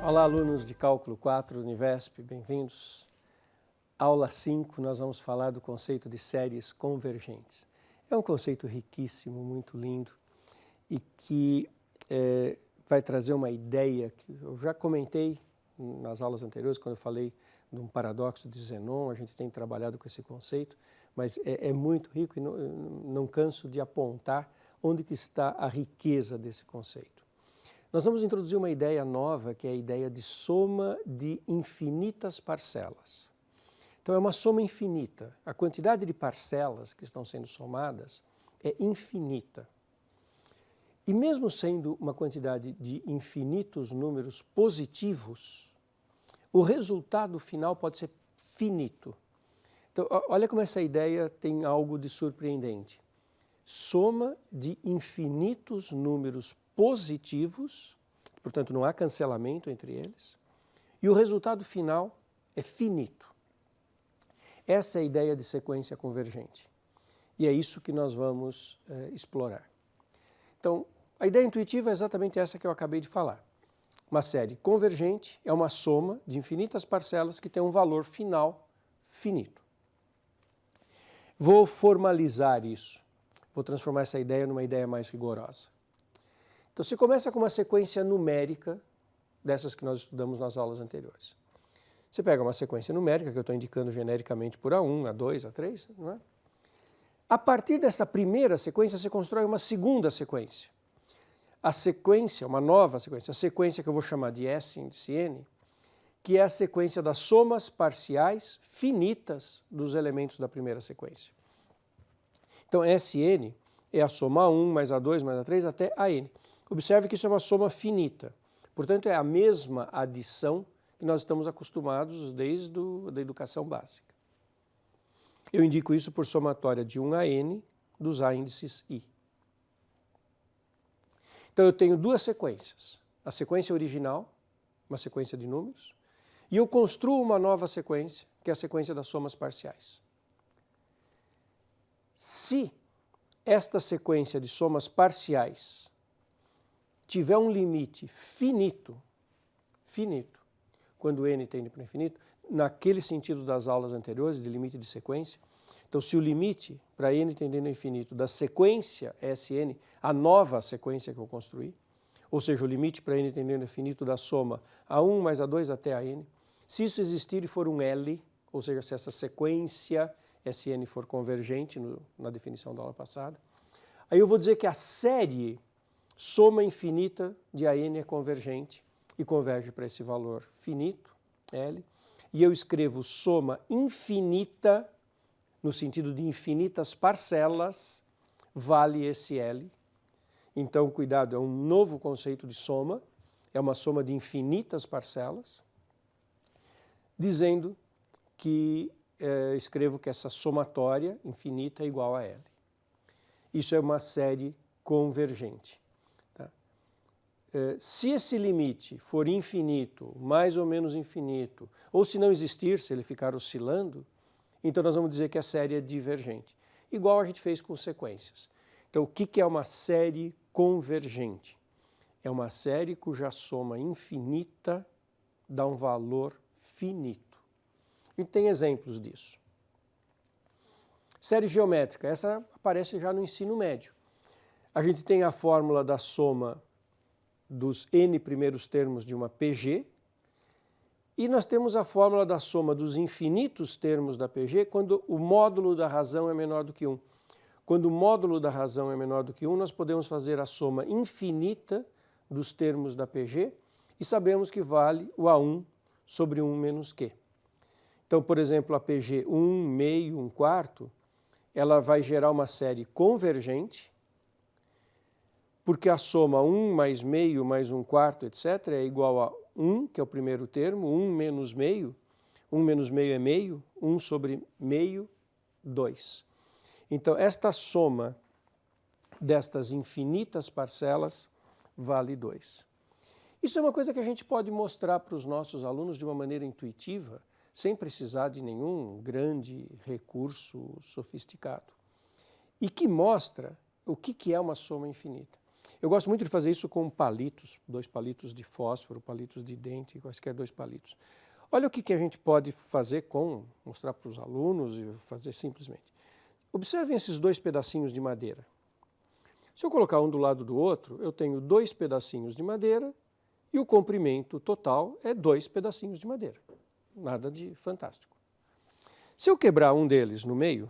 Olá, alunos de Cálculo 4, Univesp, bem-vindos. Aula 5, nós vamos falar do conceito de séries convergentes. É um conceito riquíssimo, muito lindo, e que vai trazer uma ideia que eu já comentei nas aulas anteriores, quando eu falei de um paradoxo de Zenon. A gente tem trabalhado com esse conceito, mas é muito rico e não canso de apontar onde que está a riqueza desse conceito. Nós vamos introduzir uma ideia nova, que é a ideia de soma de infinitas parcelas. Então, é uma soma infinita. A quantidade de parcelas que estão sendo somadas é infinita. E mesmo sendo uma quantidade de infinitos números positivos, o resultado final pode ser finito. Então, olha como essa ideia tem algo de surpreendente. Soma de infinitos números positivos, portanto não há cancelamento entre eles, e o resultado final é finito. Essa é a ideia de sequência convergente. E é isso que nós vamos explorar. Então, a ideia intuitiva é exatamente essa que eu acabei de falar. Uma série convergente é uma soma de infinitas parcelas que tem um valor final finito. Vou formalizar isso. Vou transformar essa ideia numa ideia mais rigorosa. Então, você começa com uma sequência numérica, dessas que nós estudamos nas aulas anteriores. Você pega uma sequência numérica, que eu estou indicando genericamente por A1, A2, A3, não é? A partir dessa primeira sequência, você constrói uma segunda sequência. A sequência, uma nova sequência, a sequência que eu vou chamar de S índice N, que é a sequência das somas parciais finitas dos elementos da primeira sequência. Então, Sn é a soma A1 mais A2 mais A3 até An. Observe que isso é uma soma finita. Portanto, é a mesma adição que nós estamos acostumados desde a educação básica. Eu indico isso por somatória de 1 a n dos A índices I. Então, eu tenho duas sequências. A sequência original, uma sequência de números, e eu construo uma nova sequência, que é a sequência das somas parciais. Se esta sequência de somas parciais tiver um limite finito, quando n tende para o infinito, naquele sentido das aulas anteriores, de limite de sequência, então se o limite para n tendendo ao infinito da sequência Sn, a nova sequência que eu construí, ou seja, o limite para n tendendo ao infinito da soma A1 mais A2 até An, se isso existir e for um L, ou seja, se essa sequência Sn for convergente, na definição da aula passada, aí eu vou dizer que a série soma infinita de An é convergente e converge para esse valor finito, L, e eu escrevo soma infinita, no sentido de infinitas parcelas, vale esse L. Então, cuidado, é um novo conceito de soma, é uma soma de infinitas parcelas, dizendo que escrevo que essa somatória infinita é igual a L. Isso é uma série convergente. Tá? Se esse limite for infinito, mais ou menos infinito, ou se não existir, se ele ficar oscilando, então nós vamos dizer que a série é divergente. Igual a gente fez com sequências. Então, o que é uma série convergente? É uma série cuja soma infinita dá um valor finito. E tem exemplos disso. Série geométrica, essa aparece já no ensino médio. A gente tem a fórmula da soma dos n primeiros termos de uma PG, e nós temos a fórmula da soma dos infinitos termos da PG quando o módulo da razão é menor do que 1. Quando o módulo da razão é menor do que 1, nós podemos fazer a soma infinita dos termos da PG e sabemos que vale o A1 sobre 1 menos Q. Então, por exemplo, a PG 1, meio, 1 quarto, ela vai gerar uma série convergente, porque a soma 1 mais meio mais 1 quarto, etc., é igual a 1, que é o primeiro termo, 1 menos meio é meio, 1 sobre meio, 2. Então, esta soma destas infinitas parcelas vale 2. Isso é uma coisa que a gente pode mostrar para os nossos alunos de uma maneira intuitiva, sem precisar de nenhum grande recurso sofisticado. E que mostra o que é uma soma infinita. Eu gosto muito de fazer isso com palitos, 2 palitos de fósforo, palitos de dente, quaisquer 2 palitos. Olha o que a gente pode fazer mostrar para os alunos e fazer simplesmente. Observem esses 2 pedacinhos de madeira. Se eu colocar um do lado do outro, eu tenho 2 pedacinhos de madeira e o comprimento total é 2 pedacinhos de madeira. Nada de fantástico. Se eu quebrar um deles no meio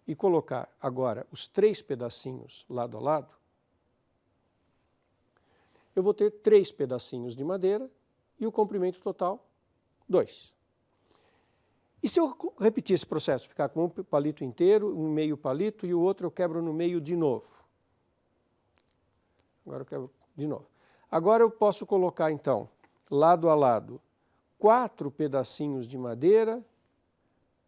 e colocar agora os 3 pedacinhos lado a lado, eu vou ter 3 pedacinhos de madeira e o comprimento total, 2. E se eu repetir esse processo, ficar com um palito inteiro, um meio palito e o outro eu quebro no meio de novo. Agora eu quebro de novo. Agora eu posso colocar então, lado a lado, 4 pedacinhos de madeira,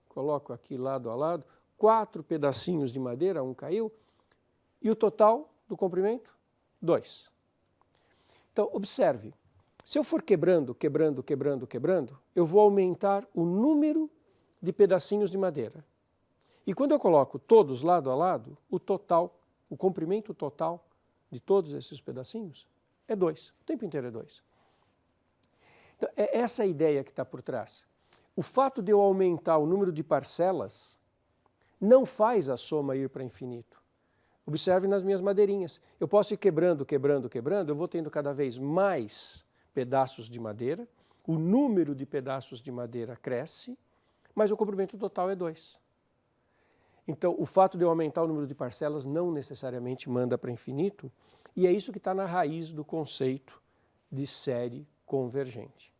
coloco aqui lado a lado, 4 pedacinhos de madeira, um caiu, e o total do comprimento, 2. Então, observe, se eu for quebrando, eu vou aumentar o número de pedacinhos de madeira. E quando eu coloco todos lado a lado, o comprimento total de todos esses pedacinhos é 2. O tempo inteiro é 2. Então, é essa a ideia que está por trás. O fato de eu aumentar o número de parcelas não faz a soma ir para infinito. Observe nas minhas madeirinhas. Eu posso ir quebrando, eu vou tendo cada vez mais pedaços de madeira, o número de pedaços de madeira cresce, mas o comprimento total é 2. Então, o fato de eu aumentar o número de parcelas não necessariamente manda para infinito, e é isso que está na raiz do conceito de série convergente.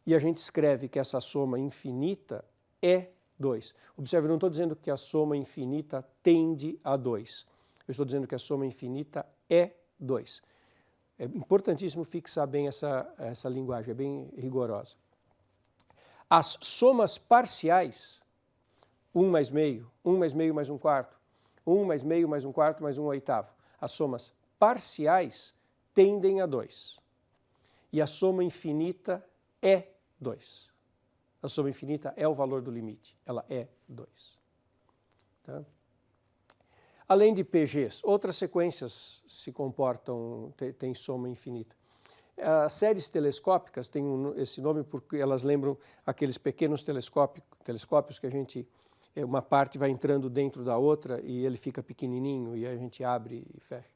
E a gente escreve que essa soma infinita é 2. Observe, eu não estou dizendo que a soma infinita tende a 2. Eu estou dizendo que a soma infinita é 2. É importantíssimo fixar bem essa linguagem, é bem rigorosa. As somas parciais, 1 mais meio, 1 mais meio mais 1/4, 1 mais meio mais 1/4 mais 1/8, as somas parciais tendem a 2. E a soma infinita é 2. A soma infinita é o valor do limite, ela é 2. Tá? Além de PGs, outras sequências se comportam, têm soma infinita. As séries telescópicas têm esse nome porque elas lembram aqueles pequenos telescópios que a gente, uma parte vai entrando dentro da outra e ele fica pequenininho e a gente abre e fecha.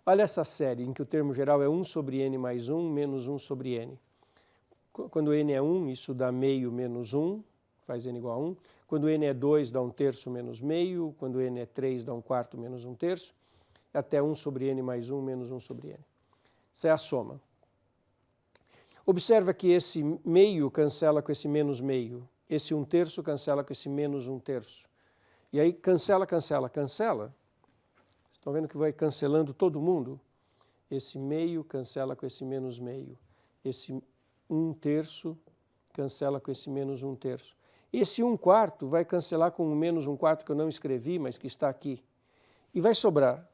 Olha essa série em que o termo geral é 1 sobre n mais 1 menos 1 sobre n. Quando n é 1, isso dá meio menos 1, faz n igual a 1. Quando n é 2, dá 1/3 menos meio. Quando n é 3, dá 1/4 menos 1/3. Até 1 sobre n mais 1 menos 1 sobre n. Essa é a soma. Observa que esse meio cancela com esse menos meio. Esse 1/3 cancela com esse menos 1/3. E aí cancela. Vocês estão vendo que vai cancelando todo mundo? Esse meio cancela com esse menos meio. Esse 1/3 cancela com esse menos 1/3. Esse 1/4 vai cancelar com o menos 1/4 que eu não escrevi, mas que está aqui. E vai sobrar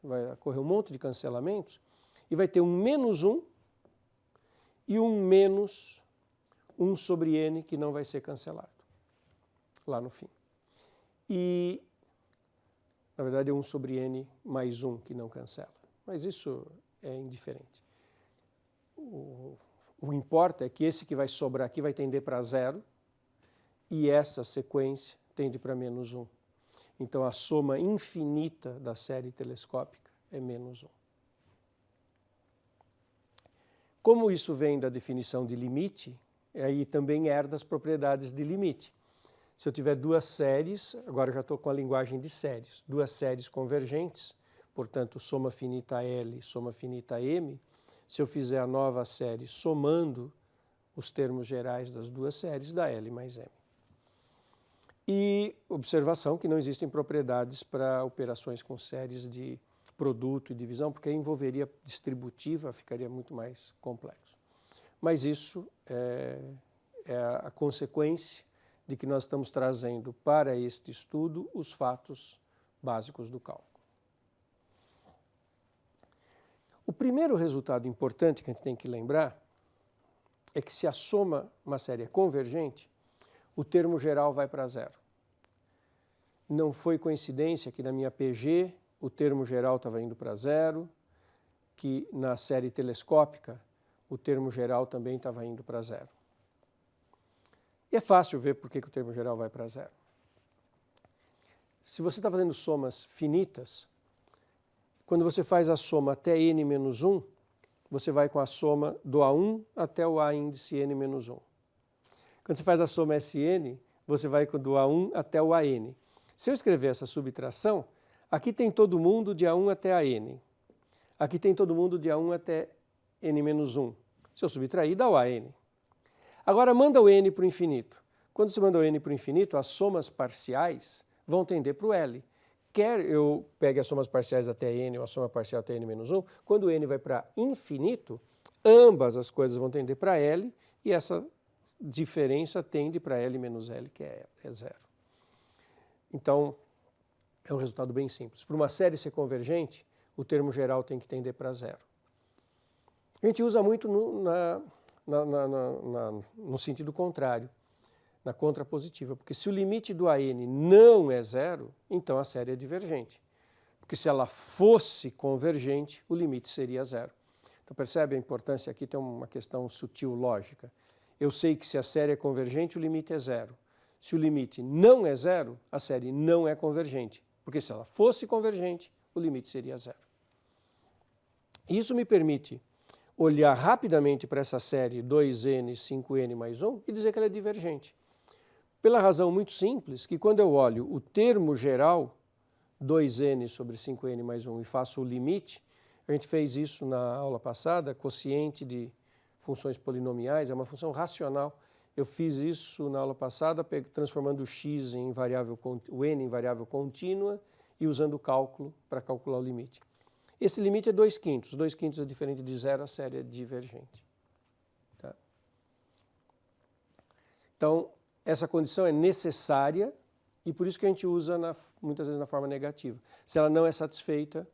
vai ocorrer um monte de cancelamentos, e vai ter um menos 1 e um menos 1 sobre n que não vai ser cancelado, lá no fim. E, na verdade, é 1 sobre n mais 1 que não cancela. Mas isso é indiferente. O importa é que esse que vai sobrar aqui vai tender para 0 e essa sequência tende para menos 1. Então, a soma infinita da série telescópica é menos 1. Como isso vem da definição de limite, aí também herda as propriedades de limite. Se eu tiver 2 séries, agora eu já estou com a linguagem de séries, 2 séries convergentes, portanto, soma finita L, soma finita M, se eu fizer a nova série somando os termos gerais das 2 séries, dá L mais M. E observação que não existem propriedades para operações com séries de produto e divisão, porque aí envolveria distributiva, ficaria muito mais complexo. Mas isso é a consequência de que nós estamos trazendo para este estudo os fatos básicos do cálculo. O primeiro resultado importante que a gente tem que lembrar é que se a soma uma série é convergente, o termo geral vai para 0. Não foi coincidência que na minha PG o termo geral estava indo para zero, que na série telescópica o termo geral também estava indo para zero. E é fácil ver por que o termo geral vai para zero. Se você está fazendo somas finitas, quando você faz a soma até n menos 1, você vai com a soma do A1 até o A índice n menos 1. Quando você faz a soma Sn, você vai do A1 até o AN. Se eu escrever essa subtração, aqui tem todo mundo de A1 até AN. Aqui tem todo mundo de A1 até n menos 1. Se eu subtrair, dá o AN. Agora manda o n para o infinito. Quando você manda o n para o infinito, as somas parciais vão tender para o L. Quer eu pegue as somas parciais até n ou a soma parcial até n menos 1, quando o n vai para infinito, ambas as coisas vão tender para L e essa diferença tende para L menos L, que é zero. Então, é um resultado bem simples. Para uma série ser convergente, o termo geral tem que tender para zero. A gente usa muito no sentido contrário, na contrapositiva, porque se o limite do AN não é zero, então a série é divergente. Porque se ela fosse convergente, o limite seria zero. Então percebe a importância? Aqui tem uma questão sutil lógica. Eu sei que se a série é convergente, o limite é zero. Se o limite não é zero, a série não é convergente. Porque se ela fosse convergente, o limite seria zero. Isso me permite olhar rapidamente para essa série 2n, 5n mais 1 e dizer que ela é divergente. Pela razão muito simples que quando eu olho o termo geral, 2n sobre 5n mais 1, e faço o limite, a gente fez isso na aula passada, quociente de funções polinomiais, é uma função racional. Eu fiz isso na aula passada, transformando o x em variável, o n em variável contínua e usando o cálculo para calcular o limite. Esse limite é 2/5. 2/5 é diferente de zero, a série é divergente. Tá? Então, essa condição é necessária e por isso que a gente usa muitas vezes na forma negativa. Se ela não é satisfeita,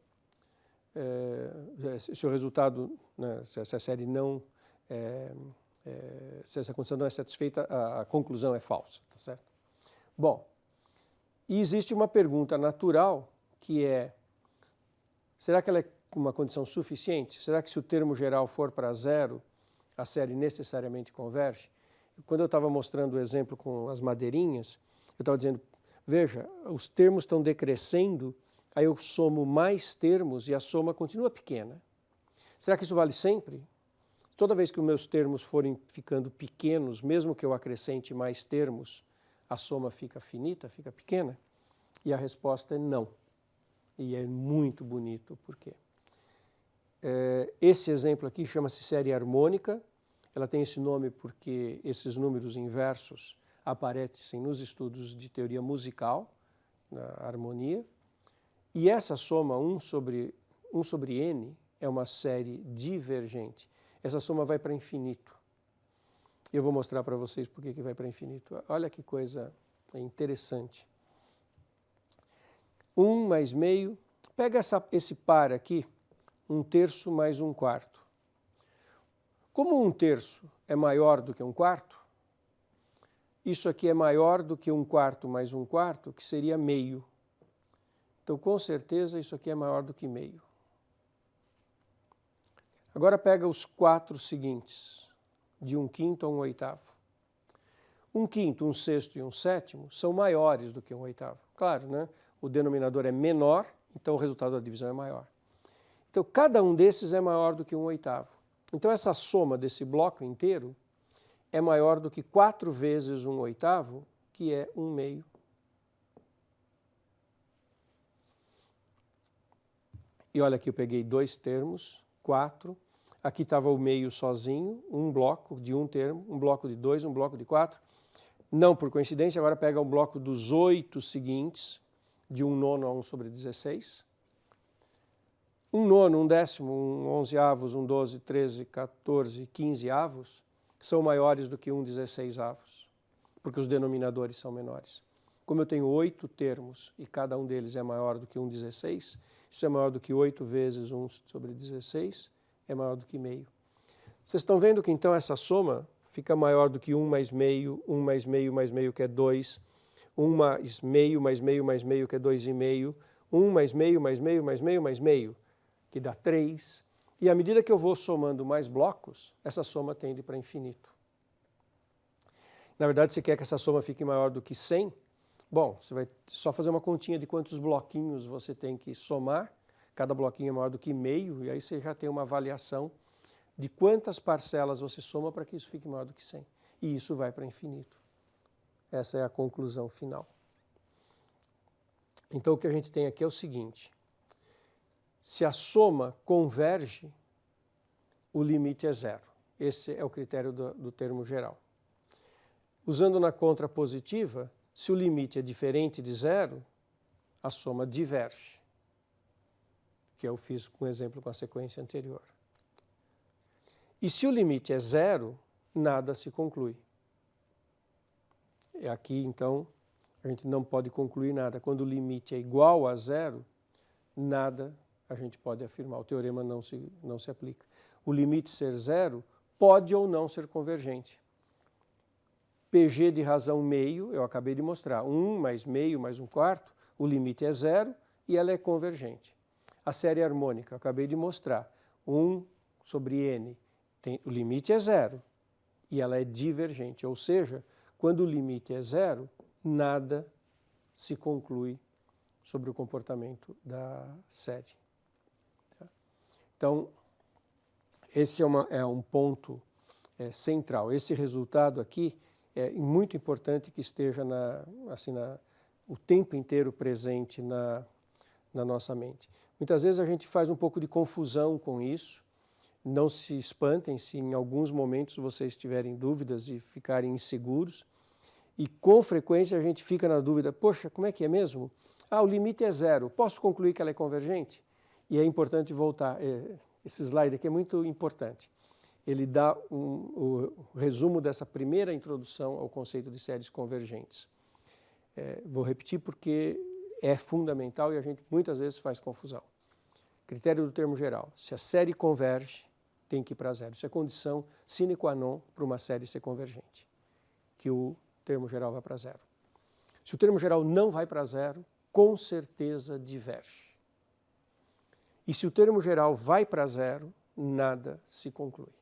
se o resultado, né, se a série não, se essa condição não é satisfeita, a conclusão é falsa, tá certo? Bom, e existe uma pergunta natural que é, será que ela é uma condição suficiente? Será que se o termo geral for para zero, a série necessariamente converge? Quando eu estava mostrando o exemplo com as madeirinhas, eu estava dizendo, veja, os termos estão decrescendo, aí eu somo mais termos e a soma continua pequena. Será que isso vale sempre? Toda vez que os meus termos forem ficando pequenos, mesmo que eu acrescente mais termos, a soma fica finita, fica pequena? E a resposta é não. E é muito bonito, por quê? Esse exemplo aqui chama-se série harmônica. Ela tem esse nome porque esses números inversos aparecem nos estudos de teoria musical, na harmonia. E essa soma 1 sobre n é uma série divergente. Essa soma vai para infinito. Eu vou mostrar para vocês por que vai para infinito. Olha que coisa interessante. 1 mais meio. Pega esse par aqui, 1/3 mais 1/4. Como 1/3 é maior do que 1/4, isso aqui é maior do que 1/4 mais 1/4, que seria meio. Então, com certeza, isso aqui é maior do que meio. Agora pega os 4 seguintes, de 1/5 a 1/8. 1/5, 1/6 e 1/7 são maiores do que 1/8. Claro, né? O denominador é menor, então o resultado da divisão é maior. Então, cada um desses é maior do que 1/8. Então, essa soma desse bloco inteiro é maior do que 4 vezes 1/8, que é 1/2. E olha aqui, eu peguei 2 termos, 4. Aqui estava o meio sozinho, um bloco de um termo, um bloco de 2, um bloco de 4. Não por coincidência, agora pega o bloco dos 8 seguintes, de 1/9 a 1 sobre 16. 1/9, 1/10, 1/11, 1/12, 13, 14, 15 são maiores do que 1/16, porque os denominadores são menores. Como eu tenho 8 termos e cada um deles é maior do que 1/16, isso é maior do que 8 vezes 1 sobre 16, é maior do que meio. Vocês estão vendo que então essa soma fica maior do que 1 mais meio, 1 mais meio, que é 2, 1 mais meio, que é 2,5, 1 mais meio, mais meio, mais meio, mais meio, que dá 3. E à medida que eu vou somando mais blocos, essa soma tende para infinito. Na verdade, você quer que essa soma fique maior do que 100? Bom, você vai só fazer uma continha de quantos bloquinhos você tem que somar. Cada bloquinho é maior do que meio, e aí você já tem uma avaliação de quantas parcelas você soma para que isso fique maior do que 100. E isso vai para infinito. Essa é a conclusão final. Então, o que a gente tem aqui é o seguinte. Se a soma converge, o limite é zero. Esse é o critério do termo geral. Usando na contrapositiva, se o limite é diferente de zero, a soma diverge, que eu fiz com um exemplo com a sequência anterior. E se o limite é zero, nada se conclui. Aqui, então, a gente não pode concluir nada. Quando o limite é igual a zero, nada a gente pode afirmar. O teorema não se aplica. O limite ser zero pode ou não ser convergente. PG de razão meio, eu acabei de mostrar. 1 mais meio mais 1/4, o limite é zero e ela é convergente. A série harmônica, eu acabei de mostrar. 1 sobre n, o limite é zero e ela é divergente. Ou seja, quando o limite é zero, nada se conclui sobre o comportamento da série. Então, esse é um ponto central. Esse resultado aqui é muito importante que esteja o tempo inteiro presente na nossa mente. Muitas vezes a gente faz um pouco de confusão com isso. Não se espantem se em alguns momentos vocês tiverem dúvidas e ficarem inseguros. E com frequência a gente fica na dúvida, poxa, como é que é mesmo? O limite é zero, posso concluir que ela é convergente? E é importante voltar. Esse slide aqui é muito importante. Ele dá o resumo dessa primeira introdução ao conceito de séries convergentes. Vou repetir porque é fundamental e a gente muitas vezes faz confusão. Critério do termo geral. Se a série converge, tem que ir para zero. Isso é condição sine qua non para uma série ser convergente. Que o termo geral vai para zero. Se o termo geral não vai para zero, com certeza diverge. E se o termo geral vai para zero, nada se conclui.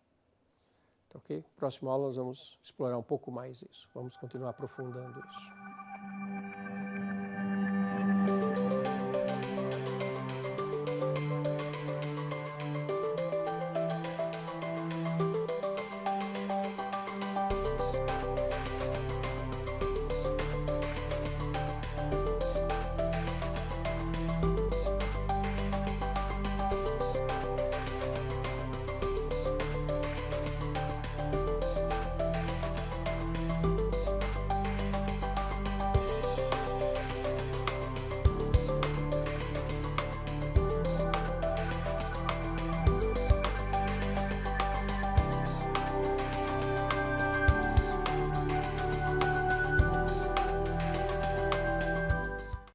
Tá, ok? Próxima aula nós vamos explorar um pouco mais isso. Vamos continuar aprofundando isso.